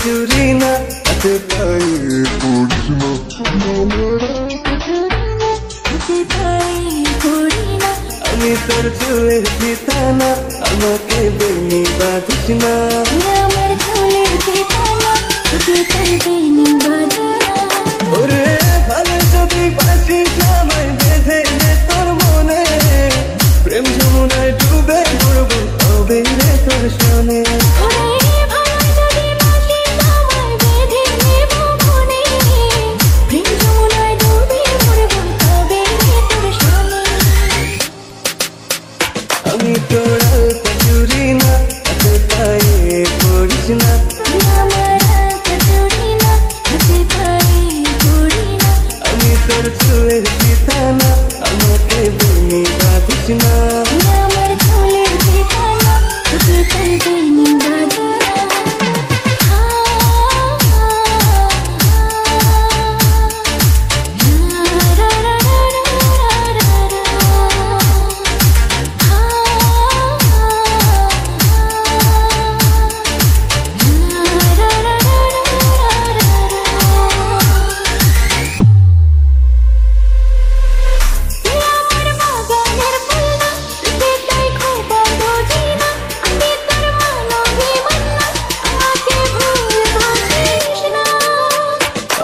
চুরি না হাতে পায়ে পড়িস না আমি তোর চুলের ফিতানা আমাকে বেনি বাঁধিস না আমার চুলের ফিতানা তোকে বেনি বাঁধিস ওরে ভালো যদি বাসিস আমায় বেঁধে নে তোর মনে প্রেম যমুনায় ডুবে মরবো তবে রে তোর সনে আমি তোর আলতা চুরি না হাতে পায়ে পড়িস না আমি তোর চুলের ফিতানা আমাকে বেনি বাঁধিস না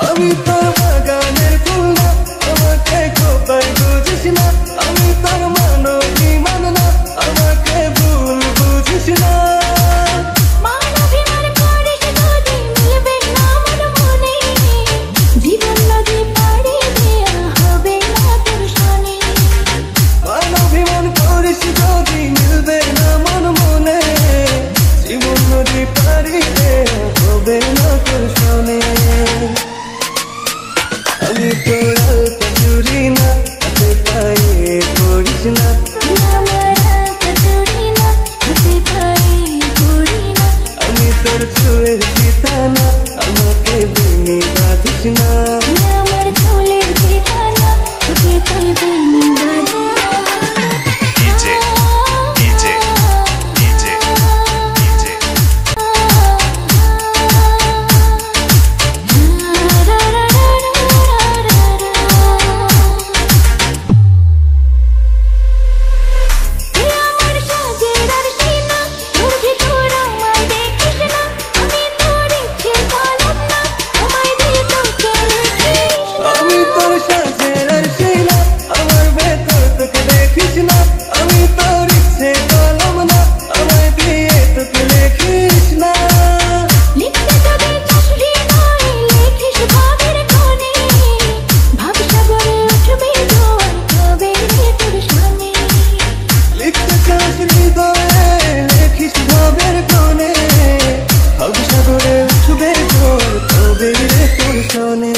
আমি তোর বাগানের ফুল না আমাকে খোপায় বুঝিস না আমি তোর মানবী মান না আমাকে ভুল বুঝিস না মানবিমান করিস যদি মিলবে না আমার মনে জীবন নদী পাড়ি দেয়া হবে না তোর সনে মানবিমান করিস যদি মিলবে না আমার মনে জীবন নদী পাড়ি দেয়া হবে না তোর সনে আমি তোর আলতা চুরি না হাতে পায়ে পড়িস না আমি তোর চুলের ফিতানা আমাকে বেনি বাঁধিস না আমি তোর ইচ্ছে কলম না আমায় দিয়ে তোকে লেখিস না লিখতে যদি চাসরি নয় লেখিস ভাবের কোণে ভাবসাগরে উঠবে জোয়ার তবে রে তোর সনে লিখতে চাসরি দয়ে লেখিস ভাবের কোণে ভাবসাগরে উঠবে জোয়ার তবে রে তোর সনে